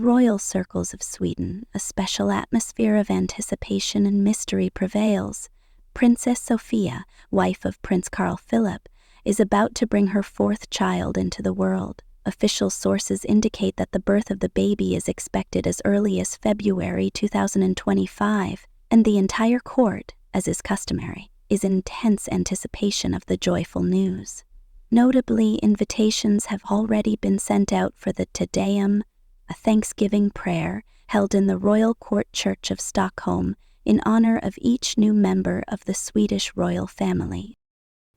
royal circles of Sweden, a special atmosphere of anticipation and mystery prevails. Princess Sofia, wife of Prince Carl Philip, is about to bring her fourth child into the world. Official sources indicate that the birth of the baby is expected as early as February 2025, and the entire court, as is customary, is in tense anticipation of the joyful news. Notably, invitations have already been sent out for the Te Deum, a Thanksgiving prayer held in the Royal Court Church of Stockholm in honor of each new member of the Swedish royal family.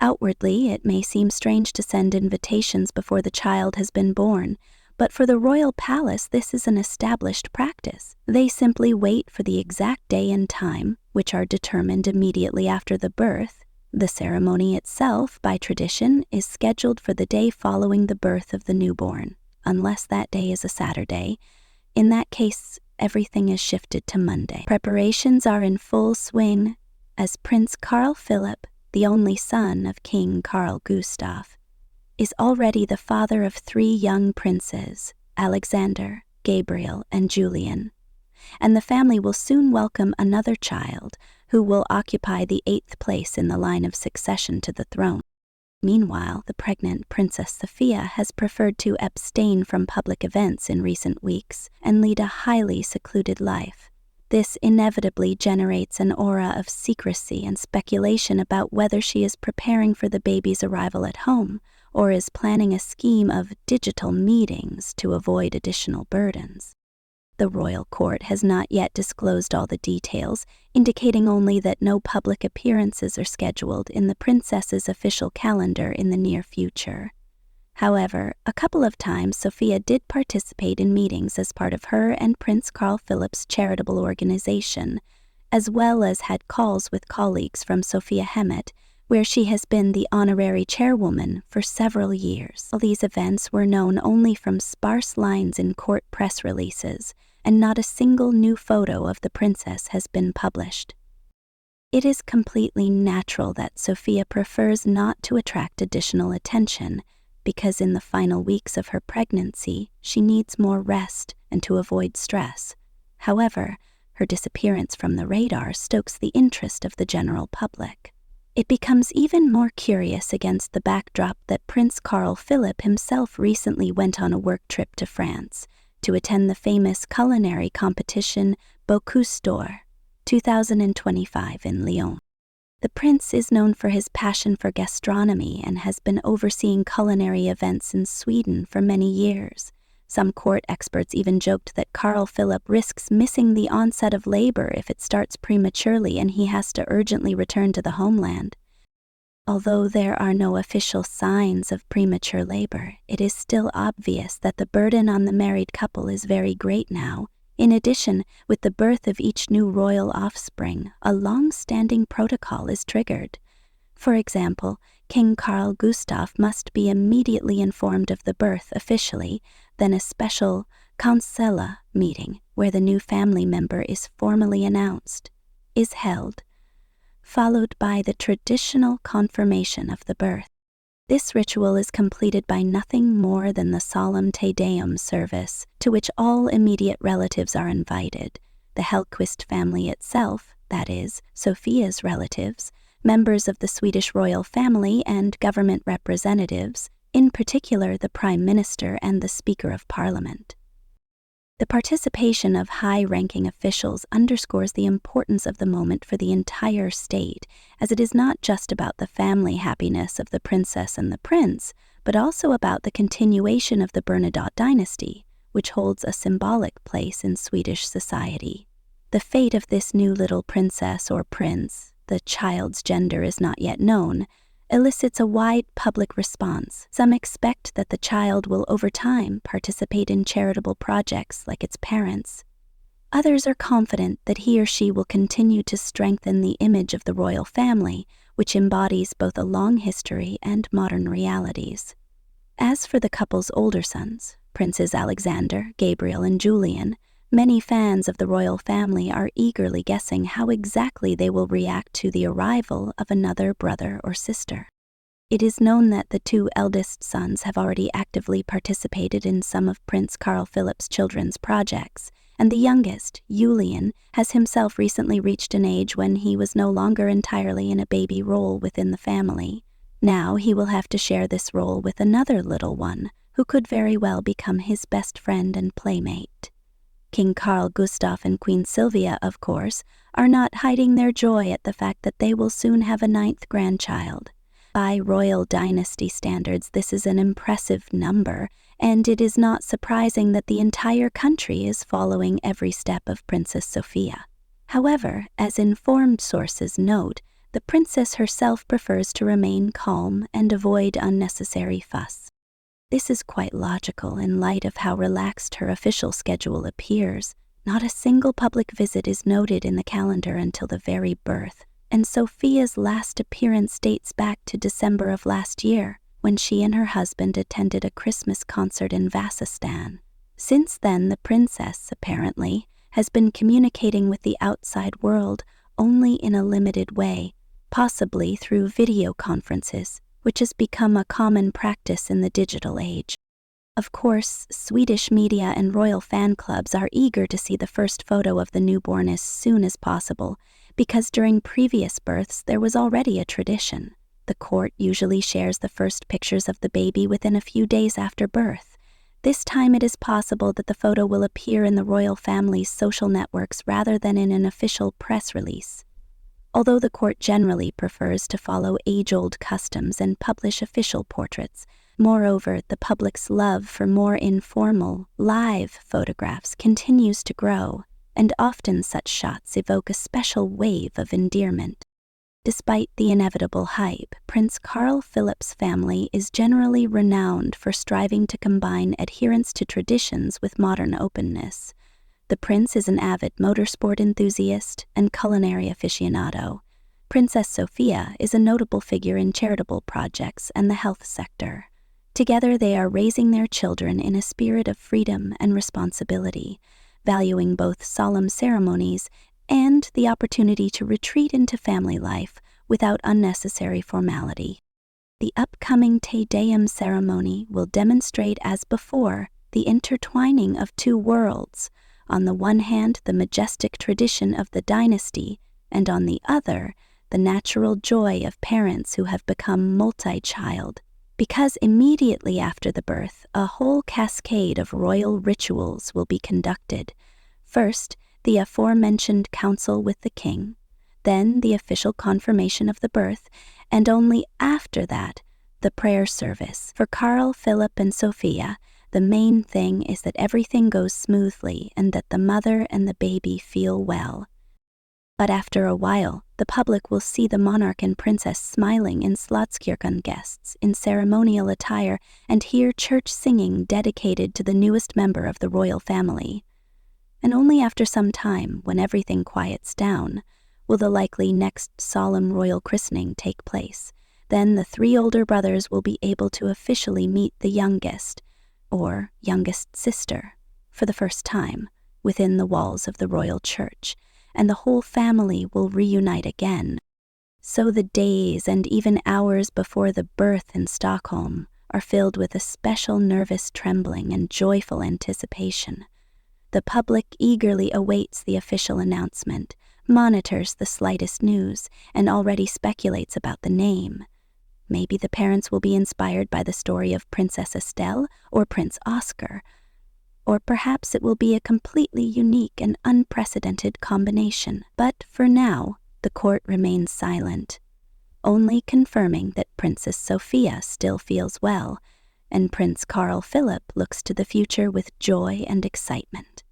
Outwardly, it may seem strange to send invitations before the child has been born, but for the royal palace this is an established practice. They simply wait for the exact day and time, which are determined immediately after the birth. The ceremony itself, by tradition, is scheduled for the day following the birth of the newborn, unless that day is a Saturday. In that case, everything is shifted to Monday. Preparations are in full swing as Prince Carl Philip, the only son of King Carl Gustaf, is already the father of 3 young princes, Alexander, Gabriel, and Julian, and the family will soon welcome another child who will occupy the 8th place in the line of succession to the throne. Meanwhile, the pregnant Princess Sofia has preferred to abstain from public events in recent weeks and lead a highly secluded life. This inevitably generates an aura of secrecy and speculation about whether she is preparing for the baby's arrival at home or is planning a scheme of digital meetings to avoid additional burdens. The royal court has not yet disclosed all the details, indicating only that no public appearances are scheduled in the princess's official calendar in the near future. However, a couple of times Sofia did participate in meetings as part of her and Prince Carl Philip's charitable organization, as well as had calls with colleagues from Sofia Hemmet, where she has been the honorary chairwoman for several years. All these events were known only from sparse lines in court press releases, and not a single new photo of the princess has been published. It is completely natural that Sofia prefers not to attract additional attention, because in the final weeks of her pregnancy, she needs more rest and to avoid stress. However, her disappearance from the radar stokes the interest of the general public. It becomes even more curious against the backdrop that Prince Carl Philip himself recently went on a work trip to France to attend the famous culinary competition Bocuse d'Or 2025 in Lyon. The prince is known for his passion for gastronomy and has been overseeing culinary events in Sweden for many years. Some court experts even joked that Carl Philip risks missing the onset of labor if it starts prematurely and he has to urgently return to the homeland. Although there are no official signs of premature labor, it is still obvious that the burden on the married couple is very great now. In addition, with the birth of each new royal offspring, a long-standing protocol is triggered. For example, King Carl Gustaf must be immediately informed of the birth officially, then a special Councella meeting where the new family member is formally announced, is held, followed by the traditional confirmation of the birth. This ritual is completed by nothing more than the solemn Te Deum service, to which all immediate relatives are invited. The Hellquist family itself, that is, Sofia's relatives, members of the Swedish royal family and government representatives, in particular the Prime Minister and the Speaker of Parliament. The participation of high-ranking officials underscores the importance of the moment for the entire state, as it is not just about the family happiness of the princess and the prince, but also about the continuation of the Bernadotte dynasty, which holds a symbolic place in Swedish society. The fate of this new little princess or prince, the child's gender is not yet known, elicits a wide public response. Some expect that the child will over time participate in charitable projects like its parents. Others are confident that he or she will continue to strengthen the image of the royal family, which embodies both a long history and modern realities. As for the couple's older sons, Princes Alexander, Gabriel, and Julian, many fans of the royal family are eagerly guessing how exactly they will react to the arrival of another brother or sister. It is known that the two eldest sons have already actively participated in some of Prince Carl Philip's children's projects, and the youngest, Julian, has himself recently reached an age when he was no longer entirely in a baby role within the family. Now he will have to share this role with another little one, who could very well become his best friend and playmate. King Carl Gustaf and Queen Sylvia, of course, are not hiding their joy at the fact that they will soon have a 9th grandchild. By royal dynasty standards, this is an impressive number, and it is not surprising that the entire country is following every step of Princess Sofia. However, as informed sources note, the princess herself prefers to remain calm and avoid unnecessary fuss. This is quite logical in light of how relaxed her official schedule appears. Not a single public visit is noted in the calendar until the very birth, and Sofia's last appearance dates back to December of last year, when she and her husband attended a Christmas concert in Vasistan. Since then, the princess, apparently, has been communicating with the outside world only in a limited way, possibly through video conferences, which has become a common practice in the digital age. Of course, Swedish media and royal fan clubs are eager to see the first photo of the newborn as soon as possible, because during previous births there was already a tradition. The court usually shares the first pictures of the baby within a few days after birth. This time it is possible that the photo will appear in the royal family's social networks rather than in an official press release. Although the court generally prefers to follow age-old customs and publish official portraits, moreover, the public's love for more informal, live photographs continues to grow, and often such shots evoke a special wave of endearment. Despite the inevitable hype, Prince Carl Philip's family is generally renowned for striving to combine adherence to traditions with modern openness. The prince is an avid motorsport enthusiast and culinary aficionado. Princess Sofia is a notable figure in charitable projects and the health sector. Together they are raising their children in a spirit of freedom and responsibility, valuing both solemn ceremonies and the opportunity to retreat into family life without unnecessary formality. The upcoming Te Deum ceremony will demonstrate, as before, the intertwining of two worlds. On the one hand, the majestic tradition of the dynasty, and on the other, the natural joy of parents who have become multi-child. Because immediately after the birth, a whole cascade of royal rituals will be conducted. First, the aforementioned council with the king, then the official confirmation of the birth, and only after that, the prayer service. For Carl, Philip, and Sofia, the main thing is that everything goes smoothly and that the mother and the baby feel well. But after a while, the public will see the monarch and princess smiling in Slottskirchen guests in ceremonial attire and hear church singing dedicated to the newest member of the royal family. And only after some time, when everything quiets down, will the likely next solemn royal christening take place. Then the 3 older brothers will be able to officially meet the youngest, or youngest sister, for the first time, within the walls of the royal church, and the whole family will reunite again. So the days and even hours before the birth in Stockholm are filled with a special nervous trembling and joyful anticipation. The public eagerly awaits the official announcement, monitors the slightest news, and already speculates about the name. Maybe the parents will be inspired by the story of Princess Estelle or Prince Oscar, or perhaps it will be a completely unique and unprecedented combination. But for now, the court remains silent, only confirming that Princess Sofia still feels well, and Prince Carl Philip looks to the future with joy and excitement.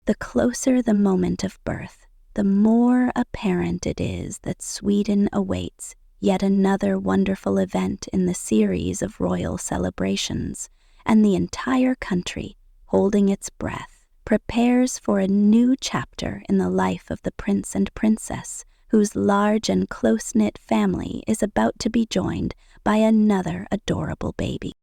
The closer the moment of birth, the more apparent it is that Sweden awaits yet another wonderful event in the series of royal celebrations, and the entire country, holding its breath, prepares for a new chapter in the life of the prince and princess, whose large and close-knit family is about to be joined by another adorable baby.